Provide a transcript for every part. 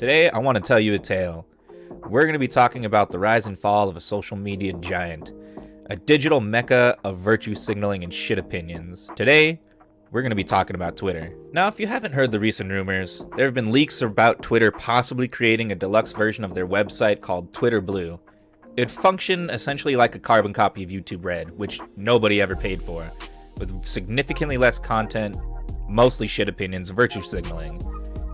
Today, I want to tell you a tale. We're going to be talking about the rise and fall of a social media giant, a digital mecca of virtue signaling and shit opinions. Today, we're going to be talking about Twitter. Now, if you haven't heard the recent rumors, there have been leaks about Twitter possibly creating a deluxe version of their website called Twitter Blue. It'd function essentially like a carbon copy of YouTube Red, which nobody ever paid for, with significantly less content, mostly shit opinions, and virtue signaling.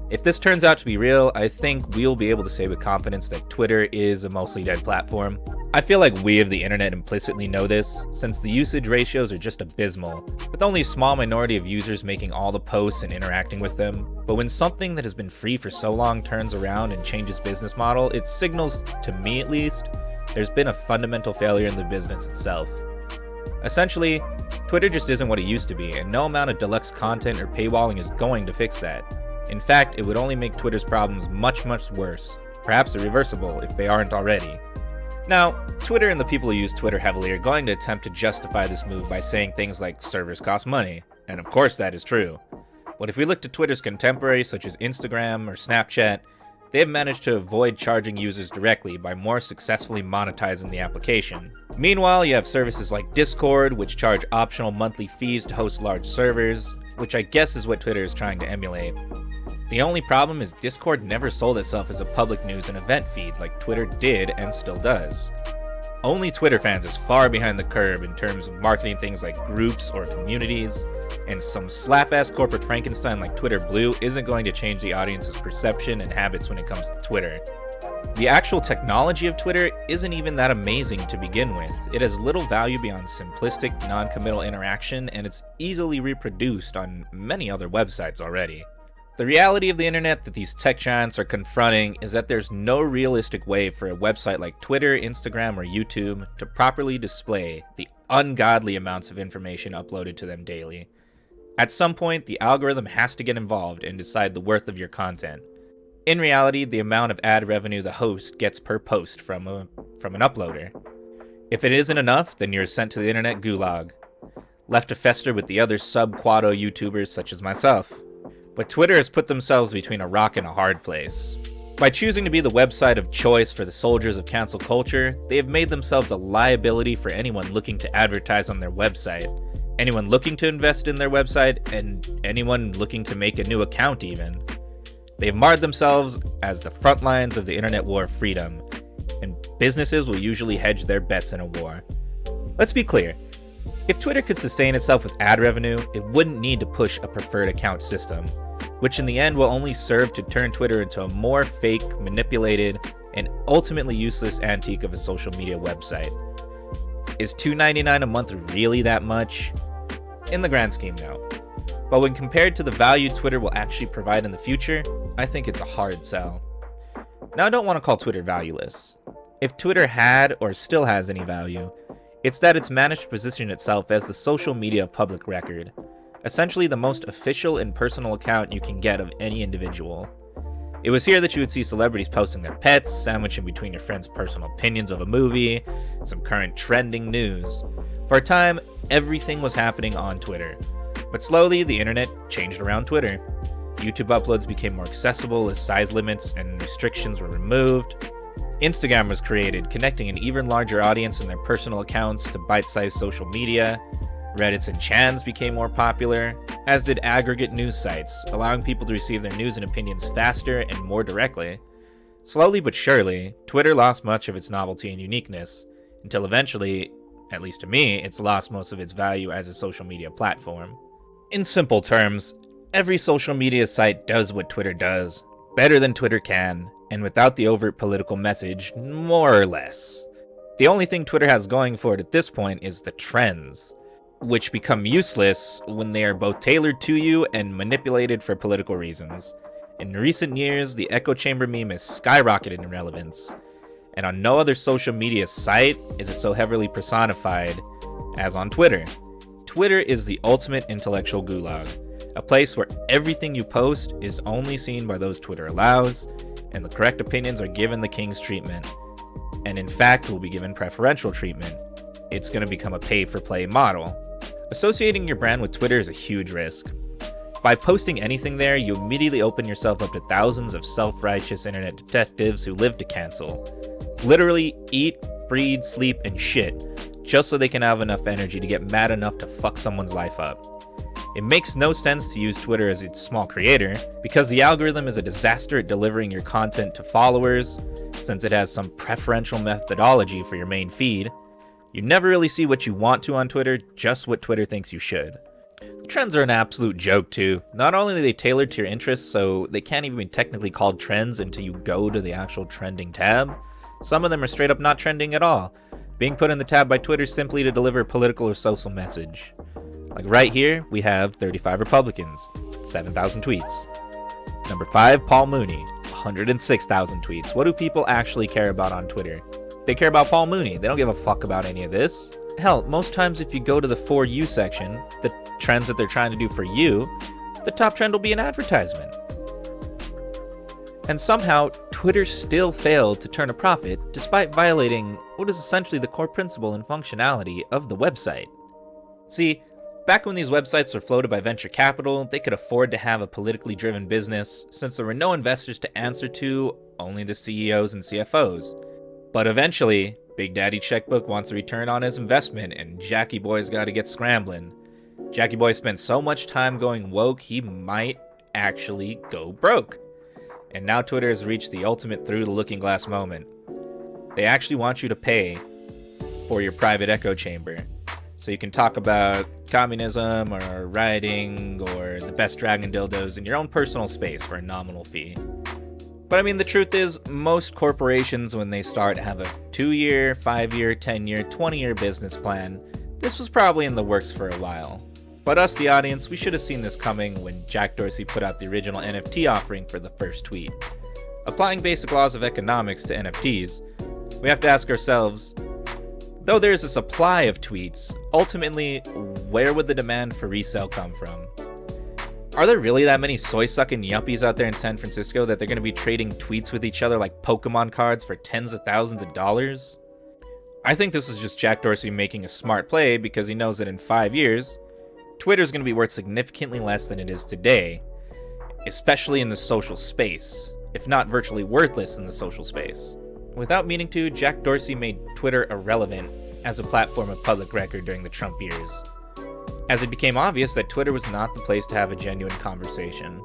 If this turns out to be real, I think we'll be able to say with confidence that Twitter is a mostly dead platform. I feel like we of the internet implicitly know this, since the usage ratios are just abysmal, with only a small minority of users making all the posts and interacting with them. But when something that has been free for so long turns around and changes business model, it signals, to me at least, there's been a fundamental failure in the business itself. Essentially, Twitter just isn't what it used to be, and no amount of deluxe content or paywalling is going to fix that. In fact, it would only make Twitter's problems much worse, perhaps irreversible if they aren't already. Now, Twitter and the people who use Twitter heavily are going to attempt to justify this move by saying things like servers cost money, and of course that is true. But if we look to Twitter's contemporaries such as Instagram or Snapchat, they have managed to avoid charging users directly by more successfully monetizing the application. Meanwhile, you have services like Discord, which charge optional monthly fees to host large servers, which I guess is what Twitter is trying to emulate. The only problem is Discord never sold itself as a public news and event feed like Twitter did and still does. Only Twitter fans is far behind the curve in terms of marketing things like groups or communities, and some slap-ass corporate Frankenstein like Twitter Blue isn't going to change the audience's perception and habits when it comes to Twitter. The actual technology of Twitter isn't even that amazing to begin with. It has little value beyond simplistic, non-committal interaction, and it's easily reproduced on many other websites already. The reality of the internet that these tech giants are confronting is that there's no realistic way for a website like Twitter, Instagram, or YouTube to properly display the ungodly amounts of information uploaded to them daily. At some point, the algorithm has to get involved and decide the worth of your content. In reality, the amount of ad revenue the host gets per post from an uploader. If it isn't enough, then you're sent to the internet gulag, left to fester with the other sub-Quado YouTubers such as myself. But Twitter has put themselves between a rock and a hard place. By choosing to be the website of choice for the soldiers of cancel culture, they have made themselves a liability for anyone looking to advertise on their website, anyone looking to invest in their website, and anyone looking to make a new account even. They've marred themselves as the front lines of the internet war of freedom, and businesses will usually hedge their bets in a war. Let's be clear. If Twitter could sustain itself with ad revenue, it wouldn't need to push a preferred account system, which in the end will only serve to turn Twitter into a more fake, manipulated, and ultimately useless antique of a social media website. Is $2.99 a month really that much? In the grand scheme, no. But when compared to the value Twitter will actually provide in the future, I think it's a hard sell. Now, I don't want to call Twitter valueless. If Twitter had or still has any value, it's that it's managed to position itself as the social media public record, essentially the most official and personal account you can get of any individual. It was here that you would see celebrities posting their pets, sandwiched in between your friends' personal opinions of a movie, some current trending news. For a time, everything was happening on Twitter, but slowly the internet changed around Twitter. YouTube uploads became more accessible as size limits and restrictions were removed. Instagram was created, connecting an even larger audience in their personal accounts to bite-sized social media. Reddits and Chans became more popular, as did aggregate news sites, allowing people to receive their news and opinions faster and more directly. Slowly but surely, Twitter lost much of its novelty and uniqueness, until eventually, at least to me, it's lost most of its value as a social media platform. In simple terms, every social media site does what Twitter does, better than Twitter can, and without the overt political message, more or less. The only thing Twitter has going for it at this point is the trends, which become useless when they are both tailored to you and manipulated for political reasons. In recent years, the echo chamber meme has skyrocketed in relevance, and on no other social media site is it so heavily personified as on Twitter. Twitter is the ultimate intellectual gulag, a place where everything you post is only seen by those Twitter allows, and the correct opinions are given the king's treatment, and in fact will be given preferential treatment. It's going to become a pay-for-play model. Associating your brand with Twitter is a huge risk. By posting anything there, you immediately open yourself up to thousands of self-righteous internet detectives who live to cancel. Literally eat, breathe, sleep, and shit, just so they can have enough energy to get mad enough to fuck someone's life up. It makes no sense to use Twitter as a small creator, because the algorithm is a disaster at delivering your content to followers, since it has some preferential methodology for your main feed. You never really see what you want to on Twitter, just what Twitter thinks you should. The trends are an absolute joke too. Not only are they tailored to your interests, so they can't even be technically called trends until you go to the actual trending tab. Some of them are straight up not trending at all, being put in the tab by Twitter simply to deliver a political or social message. Like right here, we have 35 Republicans, 7,000 tweets. Number 5, Paul Mooney, 106,000 tweets. What do people actually care about on Twitter? They care about Paul Mooney. They don't give a fuck about any of this. Hell, most times if you go to the For You section, the trends that they're trying to do for you, the top trend will be an advertisement. And somehow, Twitter still failed to turn a profit despite violating what is essentially the core principle and functionality of the website. See, back when these websites were floated by venture capital, they could afford to have a politically driven business since there were no investors to answer to, only the CEOs and CFOs. But eventually, Big Daddy Checkbook wants a return on his investment and Jackie Boy's gotta get scrambling. Jackie Boy spent so much time going woke, he might actually go broke. And now Twitter has reached the ultimate through the looking glass moment. They actually want you to pay for your private echo chamber, so you can talk about communism or rioting or the best dragon dildos in your own personal space for a nominal fee. But I mean, the truth is, most corporations, when they start, have a 2-year, 5-year, 10-year, 20-year business plan. This was probably in the works for a while. But us, the audience, we should have seen this coming when Jack Dorsey put out the original NFT offering for the first tweet. Applying basic laws of economics to NFTs, we have to ask ourselves, though there's a supply of tweets, ultimately, where would the demand for resale come from? Are there really that many soy-sucking yuppies out there in San Francisco that they're going to be trading tweets with each other like Pokemon cards for tens of thousands of dollars? I think this is just Jack Dorsey making a smart play because he knows that in 5 years, Twitter's going to be worth significantly less than it is today, especially in the social space, if not virtually worthless in the social space. Without meaning to, Jack Dorsey made Twitter irrelevant as a platform of public record during the Trump years, as it became obvious that Twitter was not the place to have a genuine conversation.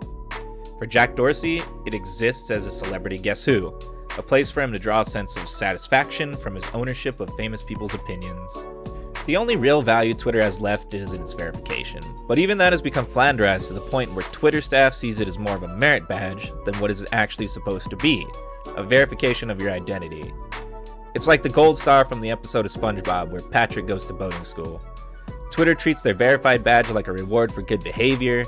For Jack Dorsey, it exists as a celebrity guess who, a place for him to draw a sense of satisfaction from his ownership of famous people's opinions. The only real value Twitter has left is in its verification, but even that has become flanderized to the point where Twitter staff sees it as more of a merit badge than what it is actually supposed to be, a verification of your identity. It's like the gold star from the episode of SpongeBob where Patrick goes to boating school. Twitter treats their verified badge like a reward for good behavior,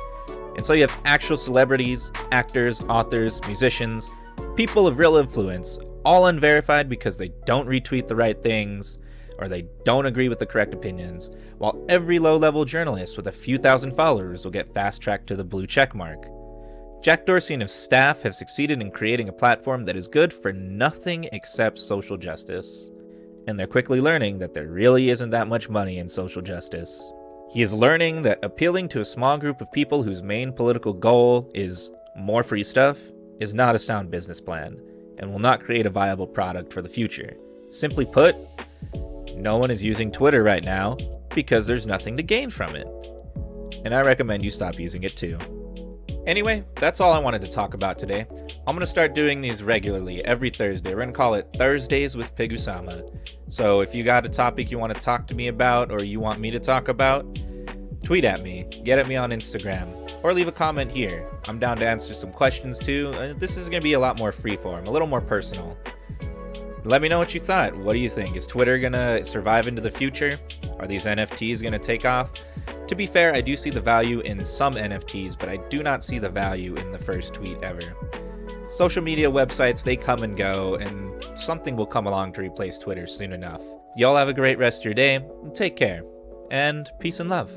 and so you have actual celebrities, actors, authors, musicians, people of real influence, all unverified because they don't retweet the right things, or they don't agree with the correct opinions, while every low-level journalist with a few thousand followers will get fast-tracked to the blue checkmark. Jack Dorsey and his staff have succeeded in creating a platform that is good for nothing except social justice. And they're quickly learning that there really isn't that much money in social justice. He is learning that appealing to a small group of people whose main political goal is more free stuff is not a sound business plan, and will not create a viable product for the future. Simply put, no one is using Twitter right now because there's nothing to gain from it. And I recommend you stop using it too. Anyway, that's all I wanted to talk about today. I'm going to start doing these regularly every Thursday. We're going to call it Thursdays with Pigusama. So if you got a topic you want to talk to me about or you want me to talk about, tweet at me, get at me on Instagram, or leave a comment here. I'm down to answer some questions too. This is going to be a lot more freeform, a little more personal. Let me know what you thought. What do you think? Is Twitter going to survive into the future? Are these NFTs going to take off? To be fair, I do see the value in some NFTs, but I do not see the value in the first tweet ever. Social media websites, they come and go, and something will come along to replace Twitter soon enough. Y'all have a great rest of your day, take care, and peace and love.